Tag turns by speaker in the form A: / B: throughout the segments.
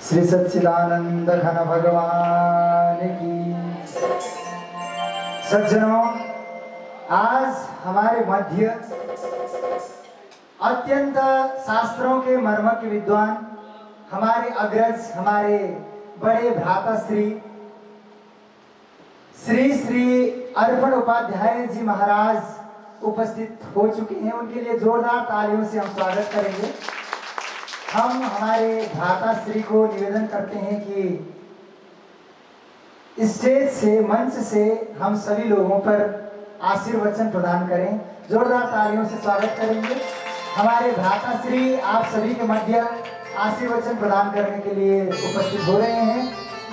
A: श्री सच्चिदानंद घन भगवान की। सज्जनों, आज हमारे मध्य अत्यंत शास्त्रों के मर्म के विद्वान हमारे अग्रज, हमारे बड़े भ्राता श्री अर्पण उपाध्याय जी महाराज उपस्थित हो चुके हैं। उनके लिए जोरदार तालियों से हम स्वागत करेंगे। हम हमारे भ्राता श्री को निवेदन करते हैं कि स्टेज से, मंच से हम सभी लोगों पर आशीर्वचन प्रदान करें। जोरदार तालियों से स्वागत करेंगे। हमारे भ्राता श्री आप सभी के मध्य आशीर्वचन प्रदान करने के लिए उपस्थित हो रहे हैं।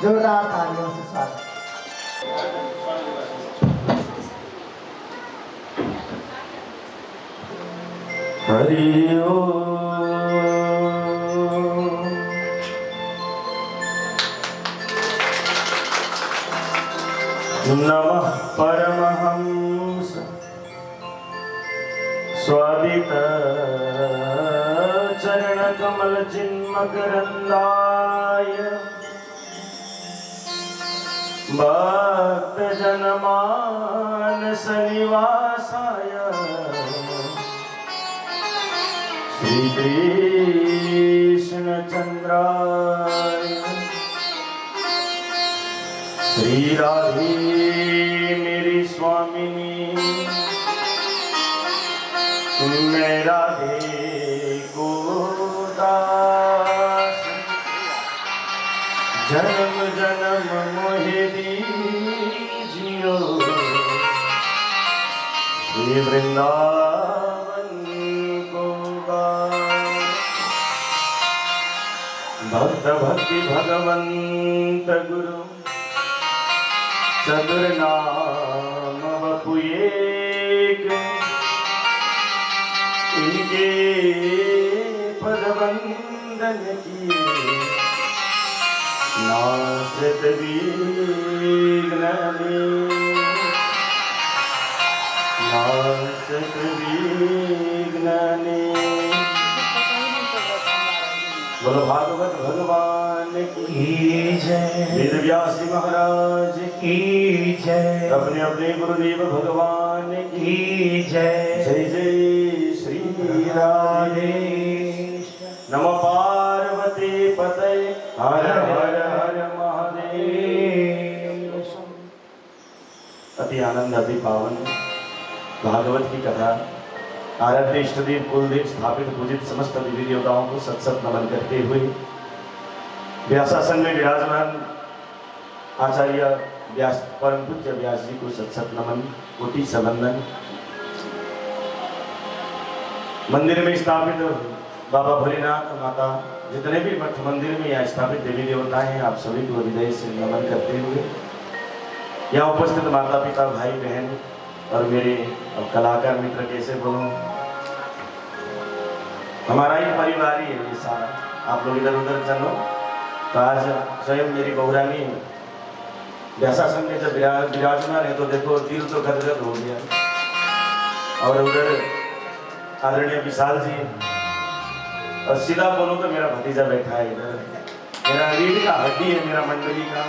A: जोरदार तालियों से स्वागत।
B: हरि ओम। नमः परमहंस स्वादित चरण कमल चिन्मकरंदाय भक्त जनमानस निवासाय श्री कृष्ण चंद्राय श्री राधे मेरी स्वामिनी मैं राधे को दास जन्म जन्म मोहि दीजियो श्री वृंदावन को भक्त भक्ति भगवंत गुरु चतुर नाम बपु एक इनके पद वंदन की नासत विघ्न नासत विघ्न। बोलो भागवत भगवान की जय। वेद व्यास जी महाराज की जय। अपने अपने गुरुदेव भगवान की जय। जय जय श्री राधे। नमो पार्वती पतये हर हर हर महादेव। अति आनंद, अति पावन भागवत की कथा। आराध्य इष्टदेव कुलदेव स्थापित पूजित समस्त देवी देवताओं को सत सत नमन करते हुए व्यासासन में विराजमान आचार्य व्यास परम पूज्य व्यास जी को सत सत नमन, कोटि संवंदन। मंदिर में स्थापित बाबा भोलेनाथ, माता, जितने भी मठ मंदिर में यहाँ स्थापित देवी देवता हैं, आप सभी को हृदय से नमन करते हुए यहाँ उपस्थित माता पिता, भाई बहन और मेरे कलाकार मित्र, कैसे बोलूं, हमारा ही परिवार ही है ये सारा। आप लोग इधर उधर चलो तो आज स्वयं मेरी बहुरानी व्यासासन में जब विराजमान है तो देखो दिल तो गदगद हो गया। और उधर आदरणीय विशाल जी, और सीधा बोलो तो मेरा भतीजा बैठा है इधर, मेरा रीढ़ का हड्डी है मेरा मंडली का।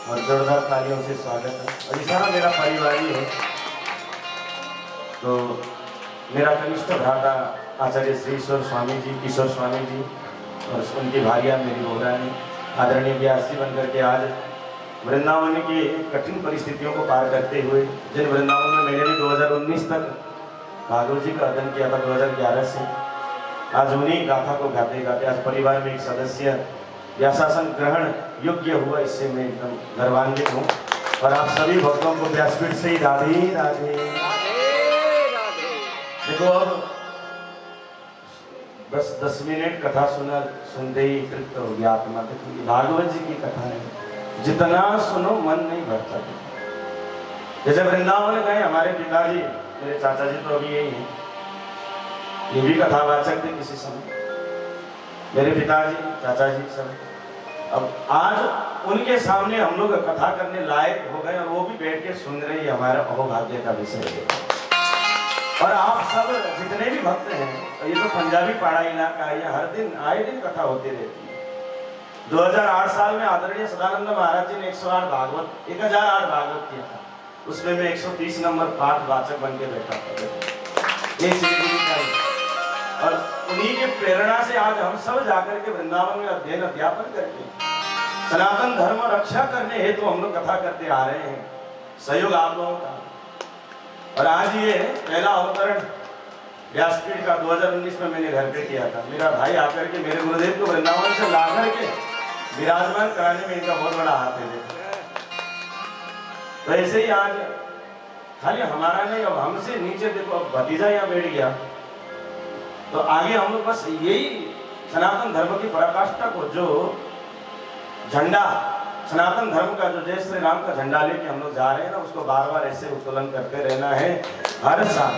B: और जोरदार तालियों से स्वागत है। और ये सारा मेरा परिवार ही है। तो मेरा कनिष्ठ भ्राता आचार्य श्री ईश्वर स्वामी जी, किशोर स्वामी जी और उनकी भारिया मेरी बहुरानी आदरणीय व्यास जी बनकर के आज वृंदावन की कठिन परिस्थितियों को पार करते हुए, जिन वृंदावन में मैंने भी 2019 तक भागवत जी का अध्ययन किया था, 2011 से आज उन्हीं गाथा को गाते गाते आज परिवार में एक सदस्य व्यासासन ग्रहण योग्य हुआ, इससे मैं एकदम गर्वान्वित हूँ। और आप सभी भक्तों को व्यासपीठ से ही राधे राधे। देखो अब बस 10 मिनट कथा सुनते ही तृप्त हो गया आत्मा। देखो भागवत जी की कथा है, जितना सुनो मन नहीं भरता। जैसे वृंदावन गए हमारे पिताजी, मेरे चाचा जी तो अभी यही हैं, ये भी कथावाचक थे किसी समय, मेरे पिताजी, चाचा जी सब। अब आज उनके सामने हम लोग कथा करने लायक हो गए और वो भी बैठ के सुन रहे, हमारा अहोभाग्य का विषय है। और आप सब जितने भी भक्त हैं, ये तो पंजाबी पहाड़ा इलाका है, हर दिन आए दिन कथा होती रहती है। 2008 साल में आदरणीय सदानंद महाराज जी ने 1008 भागवत किया था। उसमें मैं 130 नंबर पाठ वाचक बन के बैठा था। ये श्री गुरु का ही। और उन्हीं के प्रेरणा से आज हम सब जाकर के वृंदावन में अध्ययन अध्यापन करके सनातन धर्म रक्षा करने हेतु हम लोग कथा करते आ रहे हैं। सहयोग आप लोगों का। और आज ये पहला अवतरण व्यासपीठ का 2019 में मैंने घर पे किया था। मेरा भाई आकर के मेरे गुरुदेव को वृंदावन से ला करके विराजमान कराने में इनका बहुत बड़ा हाथ है। तो ऐसे ही आज खाली हमारा नहीं, अब हमसे नीचे देखो, अब भतीजा यहाँ बैठ गया तो आगे हम लोग बस यही सनातन धर्म की पराकाष्ठा को, जो झंडा सनातन धर्म का, जो जय श्री राम का झंडा लेके हम लोग जा रहे हैं ना, उसको बार बार ऐसे उत्तोलन करते रहना है हर साल।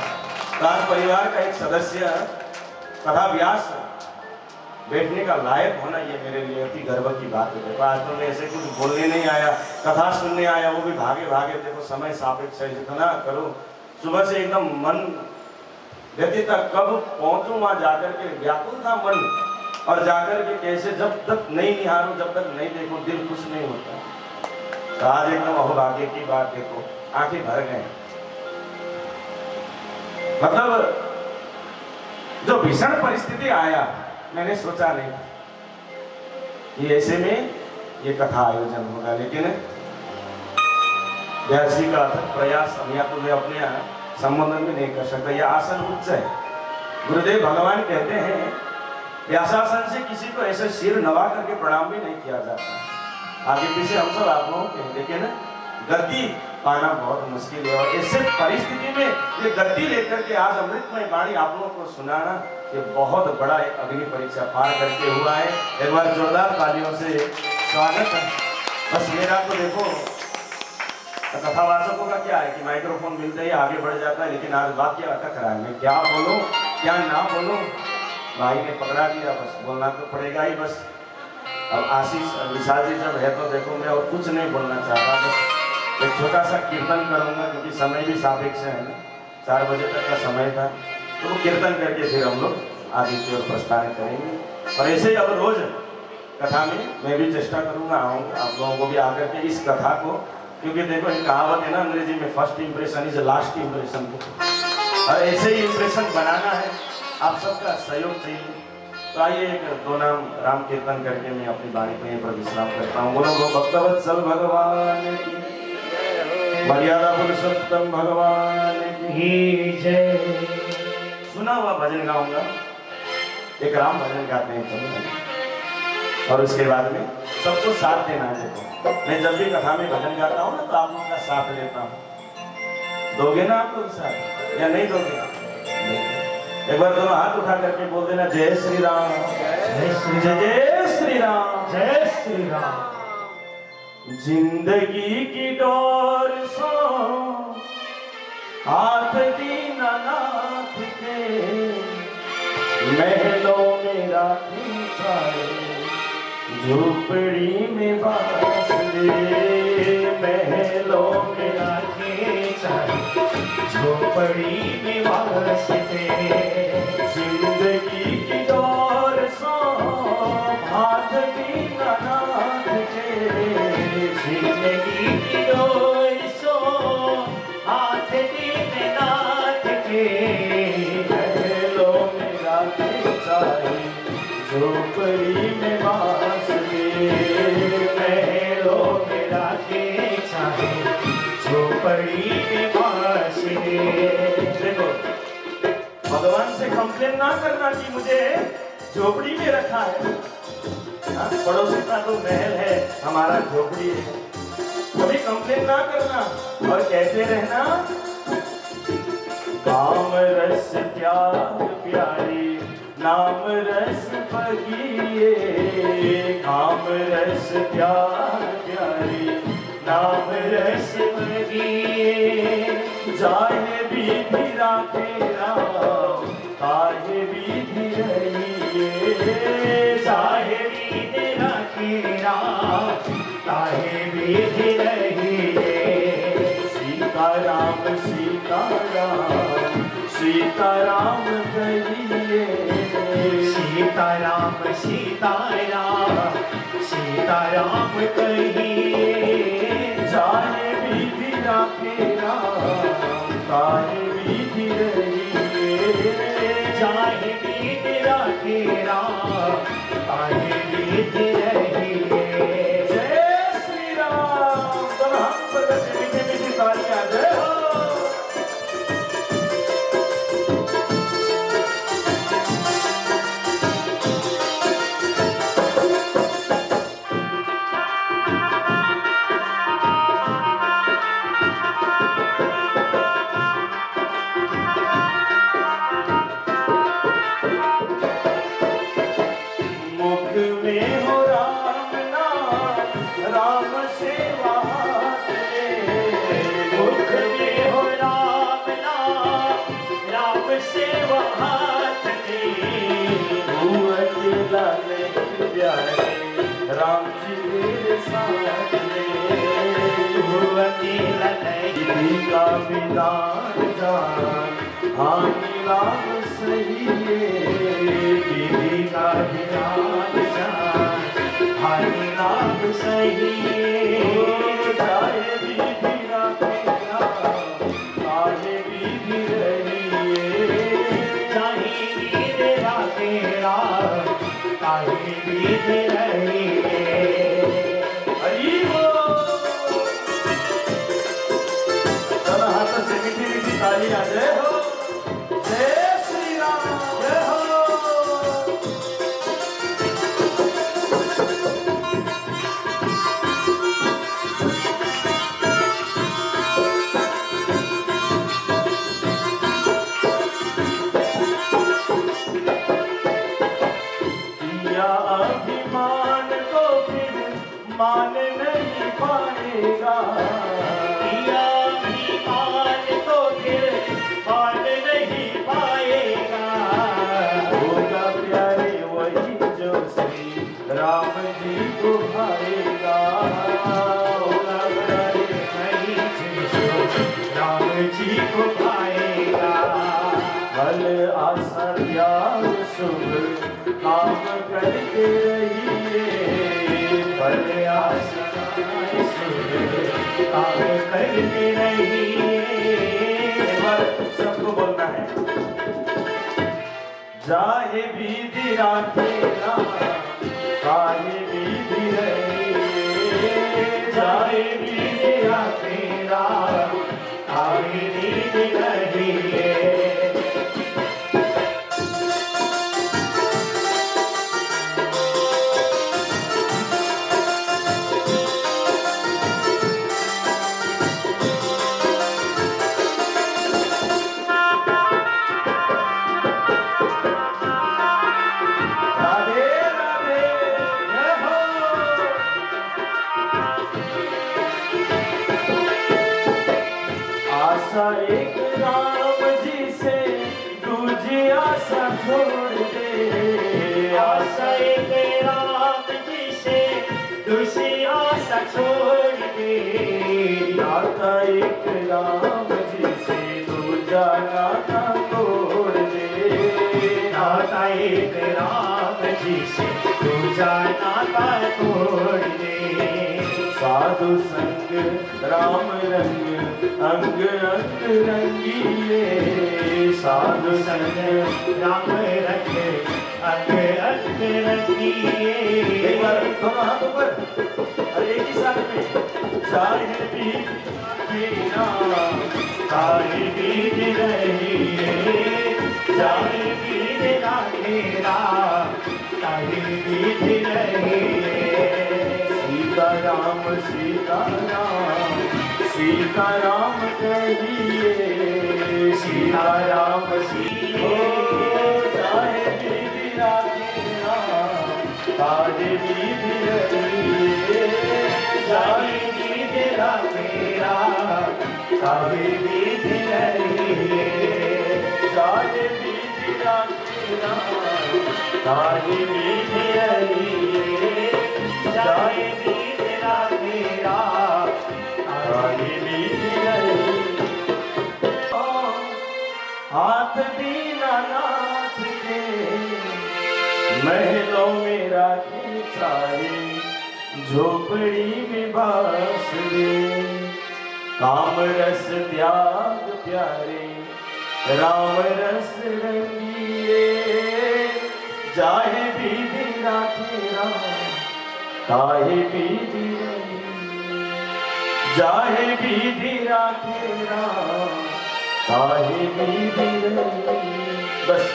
B: तार परिवार का एक सदस्य कथा व्यास बैठने का लायक होना, ये मेरे लिए अति गर्व की बात है। आज तो मैं ऐसे कुछ बोलने नहीं आया, कथा सुनने आया, वो भी भागे भागे। देखो समय सापेक्ष है, जितना करो सुबह से एकदम मन व्यतीत, कब पहुंचूं वहां जाकर के व्याकुल था मन, और जाकर के कैसे जब तक नहीं निहारूं, जब तक नहीं देखो दिल खुश नहीं होता। तो आज एकदम अहोभाग्य की बात, देखो आंखें भर गए। मतलब जो भीषण परिस्थिति आया, मैंने सोचा नहीं कि ऐसे में ये कथा आयोजन होगा, लेकिन व्यास जी का प्रयास हम या तो मैं अपने संबोधन में नहीं कर सकता। यह आसन उच्च है। गुरुदेव भगवान कहते हैं व्यासासन से किसी को ऐसे सिर नवा करके प्रणाम भी नहीं किया जाता। आगे पीछे हम सब आप लोगों के, लेकिन गति पाना बहुत मुश्किल है। और ऐसे परिस्थिति में ये गति लेकर के आज अमृतमय वाणी आप लोगों को सुनाना, ये बहुत बड़ा एक अग्नि परीक्षा पार करके हुआ है। एक बार जोरदार तालियों से स्वागत है। बस मेरा तो देखो कथावाचकों का क्या है कि माइक्रोफोन मिलते ही आगे बढ़ जाता है, लेकिन आज वाक्य अटक रहा है। मैं क्या बोलूं क्या ना बोलूं, भाई ने पकड़ा दिया, बस बोलना तो पड़ेगा ही। बस अब आशीष विशाल जी जब है तो देखो मैं और कुछ नहीं बोलना चाह रहा, बस एक छोटा सा कीर्तन करूंगा, क्योंकि समय भी सापेक्ष है ना। 4 बजे तक का समय था, तो वो कीर्तन करके फिर हम लोग आगे की ओर प्रस्थान करेंगे। और ऐसे ही अब रोज कथा में मैं भी चेष्टा करूंगा आऊँगा आप लोगों को भी आकर के इस कथा को, क्योंकि देखो एक कहावत है ना अंग्रेजी में, first impression is last impression. और ऐसे ही इंप्रेशन बनाना है, आप सबका सहयोग चाहिए। तो आइए एक 2 नाम राम कीर्तन करके मैं अपनी वाणी को यहीं पर विश्राम करता हूँ। बोलो गो भक्तवत्सल भगवान की, मर्यादा पुरुषोत्तम भगवान की जय। सुना हुआ भजन गाऊंगा, एक राम भजन गाते हैं चलो, और उसके बाद में सबको साथ देना है। देखो मैं जब भी कथा में भजन गाता हूँ ना, तो आप लोगों का साथ लेता हूँ। दोगे ना आप लोग साथ या नहीं दोगे? एक बार दोनों हाथ उठा करके बोल देना, जय श्री राम, जय श्री जय जय श्री राम, जय श्री राम। जिंदगी की डोर सो हाथ दीनानाथ के, महलों में राखी जाए, झोपड़ी में बास दे। महलों में राखी जाए, झोपड़ी में बास दे। जिंदगी की डोर सो हाथ दीनानाथ के, जिंदगी की डोर सो हाथ दीनानाथ के। महलों में राखी जाए, झोपड़ी में बास दे। महलों में राखे जाए, झोपड़ी में बास दे। देखो भगवान से कंप्लेन ना करना कि मुझे झोपड़ी में रखा है। पड़ोसी का तो महल है, हमारा झोपड़ी है। कभी कंप्लेन ना करना और कहते रहना, काम रस प्यार प्यारी, नाम रस पगिए। काम रस प्यार प्यारी, नाम रस पगिए। जाहे विधि राखे राम, काहे विधि रहिए। जाहे विधि राखे राम, काहे विधि रहिए। सीताराम सीताराम, सीताराम कहिए। सीताराम सीताराम,
C: राम कहिए
B: चाहे विधि राखे राम ताहे विधि रहिए
C: चाहे विधि राखे राम ताहे विधि रहिए।
B: जय श्री राम। तो हम बजाते मीठी मीठी तालियां जय हो। मुख में हो राम नाम राम सेवा हाथ में।
C: मुख में हो राम नाम राम सेवा हाथ में।
B: तू अकेला नहीं प्यारे राम जी मेरे साथ में।
C: तू अकेला नहीं
B: विधि का विधान जान हानि लाभ सही है। विधि का
C: विधान जान हानि लाभ सही
B: चाहे विधि राखे राम ताहे विधि रहिए
C: चाहे विधि राखे राम ताहे विधि रहिए।
B: हरि बोल। दोनों हाथों से मीठी मीठी तालियां जय हो। जय श्री राम जय हो। किया अभिमान को फिर मान नहीं पाएगा।
C: किया अभिमान तो फिर मान नहीं पाएगा।
B: होगा प्यारे वही जो श्री राम जी को भाएगा।
C: होगा प्यारे वही जो राम जी को पाएगा।
B: फल आशा त्याग शुभ काम करके रहिए।
C: फल आशा शुभ काम करते रहिए।
B: एक बार सबको बोलना है। चाहे विधि राखे राम ताहे विधि रहिए।
C: चाहे विधि राखे राम ताहे विधि रहिए।
B: राधे राधे जय हो। आशा एक राम जी से दूजी आशा छोड़ दे।
C: आशा एक राम जी से दूसरी आशा छोड़ दे।
B: नाता एक राम जी से दूजा नाता तोड़ दे।
C: नाता एक राम जी से दूजा नाता तोड़ दे।
B: साधु संग राम रंग अंग अंग रंगीए। साधु संग
C: राम रंग अंग अंग रंगिए।
B: एक बार दोनों हाथ ऊपर और एक ही साथ में। चाहे विधि राम
C: ताहे विधि रहिए। चाहे विधि राखे राम ताहे विधि रहिए।
B: सीता राम सीता राम सीता राम कहिए। सीता राम सीता चाहे विधि राखे राम ताहे विधि रहिए।
C: चाहे विधि राखे राम ताहे विधि रहिए।
B: चाहे विधि राखे राम ताहे विधि रहिए।
C: चाहे विधि राखे राम
B: ताहे विधि रहिए। हाथ दीनानाथ के महलों में राखी सारी झोपड़ी में बास दे। काम रस त्याग प्यारे राम रस रंगिए, जाहे बीधी राखे राम ताहे बीधी रंगिए, जाहे बीधी राखे राम ताहे बीधी रंगिए। बस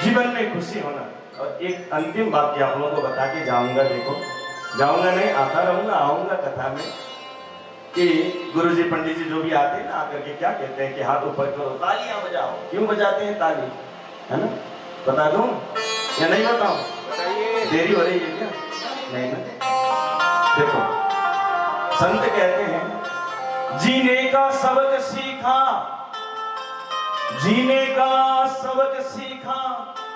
B: जीवन में खुशी होना। और एक अंतिम वाक्य आप लोगों को बता के जाऊंगा। देखो, जाऊंगा नहीं, आता रहूंगा, आऊंगा कथा में कि गुरुजी पंडित जी जो भी आते हैं ना, आकर के क्या कहते हैं कि हाथ ऊपर करो, तालियां बजाओ। क्यों बजाते हैं ताली, है ना? बता दूं या नहीं बताऊं? बताइए। देरी हो रही है क्या? नहीं ना? देखो, संत कहते हैं जीने का सबक सीखा, जीने का सबक सीखा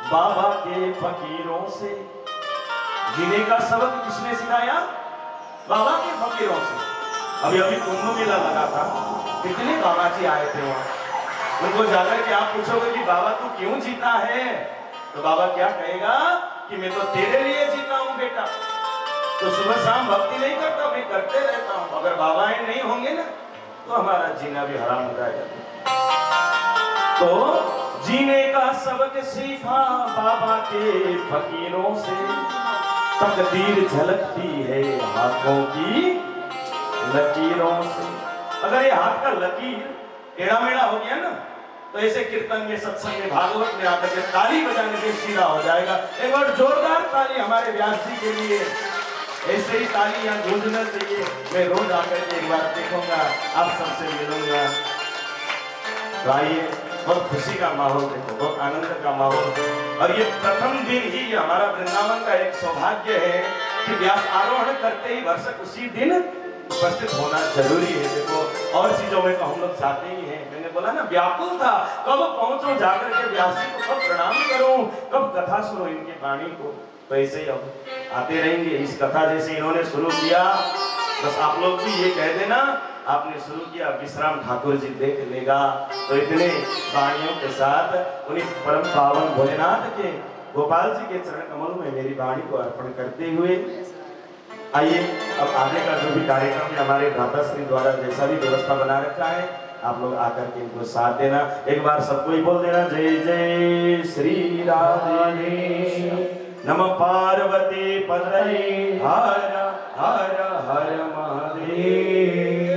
B: बाबा के फकीरों से। जीने का सबक किसने सिखाया? बाबा के फकीरों से। अभी अभी कुंभ मेला लगा था, कितने बाबा जी आए थे वहां। उनको जाकर के आप पूछोगे कि बाबा तू क्यों जीता है, तो बाबा क्या कहेगा कि मैं तो तेरे लिए जीता हूं बेटा। तो सुबह शाम भक्ति नहीं करता, मैं करते रहता हूं। अगर बाबा नहीं होंगे ना तो हमारा जीना भी हराम हो जाएगा। तो जीने का सबक सीखा बाबा के फकीरों से। तकदीर झलकती है हाथों की लकीरों से। अगर ये हाथ का लकीर टेढ़ा मेढ़ा हो गया ना, तो ऐसे कीर्तन में, सत्संग में, भागवत में आकर के ताली बजाने से सीधा हो जाएगा। एक बार जोरदार ताली हमारे व्यास जी के लिए। ऐसे ही ताली यहाँ गूंजना चाहिए। मैं रोज आकर के एक बार देखूंगा, आप सबसे मिलूंगा। तो आइए, बहुत खुशी का माहौल देखो, बहुत आनंद का माहौल। और ये प्रथम दिन ही हमारा वृंदावन का एक सौभाग्य है कि व्यास आरोहण करते ही वर्षक उसी दिन उपस्थित होना जरूरी है। देखो, और चीजों में तो हम लोग चाहते ही हैं। मैंने बोला ना, व्याकुल था कब पहुंचूं जाकर के व्यास जी को, कब प्रणाम करूं, कब कथा सुनो इनकी वाणी को। तो ऐसे ही अब आते रहेंगे। इस कथा जैसे इन्होंने शुरू किया, बस आप लोग भी ये कह देना आपने शुरू किया, विश्राम ठाकुर जी देख लेगा। तो इतने वाणियों के साथ उन्हीं परम पावन भोलेनाथ के, गोपाल जी के चरण कमल में मेरी वाणी को अर्पण करते हुए आइए अब आगे का जो भी कार्यक्रम है हमारे भ्राता श्री द्वारा जैसा भी व्यवस्था बना रखा है, आप लोग आकर के इनको साथ देना। एक बार सबको ही बोल देना, जय जय श्री राधे नमः पार्वती पतये हर हर हर महादेव।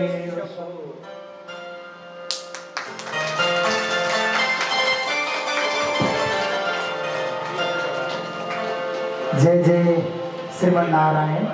A: जय जय श्रीमन नारायण।